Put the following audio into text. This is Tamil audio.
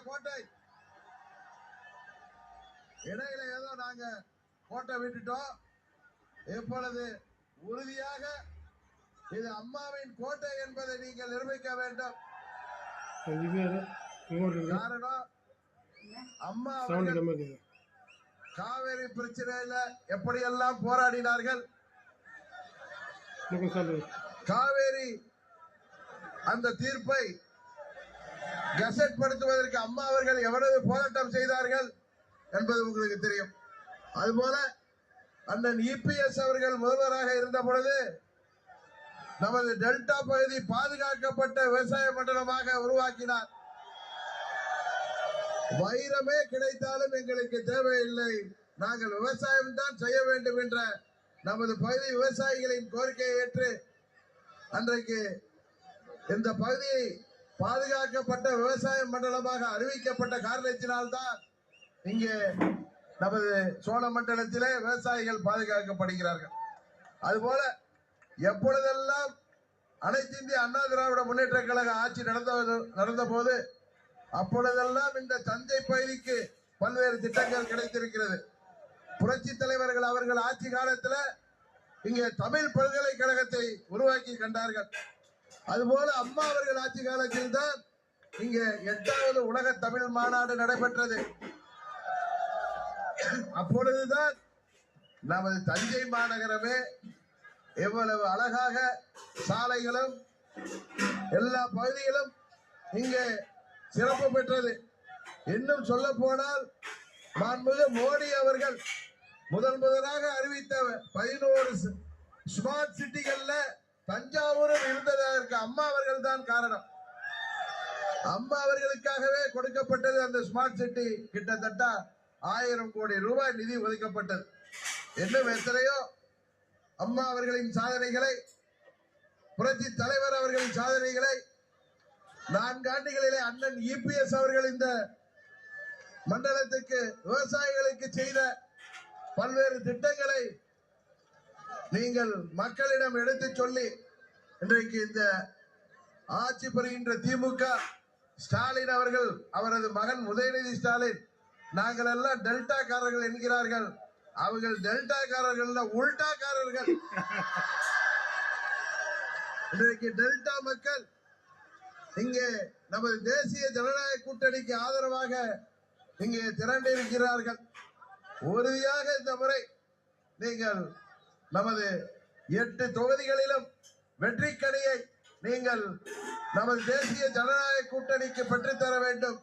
கோட்டை. இடையில ஏதோ நாங்க கோட்டை விட்டுட்டோம். இப்பொழுது உறுதியாக இது அம்மாவின் கோட்டை என்பதை நீங்கள் நிரூபிக்க வேண்டும். காரணம் அம்மா காவேரி பிரச்சனையில எப்படியெல்லாம் போராடினார்கள். காவேரி அந்த தீர்ப்பை கெசட் படுத்துவதற்கு அம்மா அவர்கள் எவ்வளவு போராட்டம் செய்தார்கள் என்பது உங்களுக்கு தெரியும். அதுபோல அண்ணன் இபிஎஸ் அவர்கள் முதல்வராக இருந்த பொழுது நமது டெல்டா பகுதி பாதுகாக்கப்பட்ட விவசாய மண்டலமாக உருவாக்கினார். வைரமே கிடைத்தாலும் எங்களுக்கு தேவையில்லை, நாங்கள் விவசாயம் தான் செய்ய வேண்டும் என்ற நமது பகுதி விவசாயிகளின் கோரிக்கையை ஏற்று அன்றைக்கு இந்த பகுதியை பாதுகாக்கப்பட்ட விவசாய மண்டலமாக அறிவிக்கப்பட்ட காரணத்தினால்தான் இங்கே நமது சோழ மண்டலத்திலே விவசாயிகள் பாதுகாக்கப்படுகிறார்கள். அதுபோல எப்பொழுதெல்லாம் அனைத்து இந்திய அண்ணா திராவிட முன்னேற்ற கழக ஆட்சி நடந்த போது அப்பொழுதெல்லாம் இந்த தஞ்சை பகுதிக்கு பல்வேறு திட்டங்கள் கிடைத்திருக்கிறது. புரட்சி தலைவர்கள் அவர்கள் ஆட்சி காலத்தில் இங்கே தமிழ் பல்கலைக்கழகத்தை உருவாக்கி கண்டார்கள். அதுபோல அம்மா அவர்கள் ஆட்சி காலத்தில் தான் இங்கே 8வது உலக தமிழ் மாநாடு நடைபெற்றது. அப்பொழுதுதான் நமது தஞ்சை மாநகரமே எவ்வளவு அழகாக சாலைகளும் எல்லா பகுதிகளும் இங்கே சிறப்பு பெற்றது. இன்னும் சொல்ல போனால் மாண்புமிகு மோடி அவர்கள் முதலாக அறிவித்த 11 ஸ்மார்ட் சிட்டிகள்ல தஞ்சாவூரும் இருந்ததற்கு அம்மா அவர்கள் தான் காரணம். அம்மா அவர்களுக்காகவே கொடுக்கப்பட்டது அந்த ஸ்மார்ட் சிட்டி. கிட்டத்தட்ட 1000 கோடி ரூபாய் நிதி ஒதுக்கப்பட்டது. இன்னும் எத்தனையோ அம்மா அவர்களின் சாதனைகளை, புரட்சி தலைவர் அவர்களின் சாதனைகளை 4 ஆண்டுகளிலே அண்ணன் இபிஎஸ் அவர்கள் இந்த மண்டலத்துக்கு விவசாயிகளுக்கு செய்த பல்வேறு திட்டங்களை நீங்கள் மக்களிடம் எடுத்து சொல்லி இன்றைக்கு இந்த ஆட்சி புரிகின்ற திமுக ஸ்டாலின் அவர்கள், அவரது மகன் உதயநிதி ஸ்டாலின், நாங்கள் எல்லாம் டெல்டாக்காரர்கள் என்கிறார்கள். அவர்கள் டெல்டாக்காரர்கள் உல்டாக்காரர்கள். இன்றைக்கு டெல்டா மக்கள் இங்கே நமது தேசிய ஜனநாயக கூட்டணிக்கு ஆதரவாக இங்கே திரண்டிருக்கிறார்கள். உறுதியாக இந்த முறை நீங்கள் நமது 8 தொகுதிகளிலும் வெற்றிக்கனியை நீங்கள் நமது தேசிய ஜனநாயக கூட்டணிக்கு பெற்றுத்தர வேண்டும்.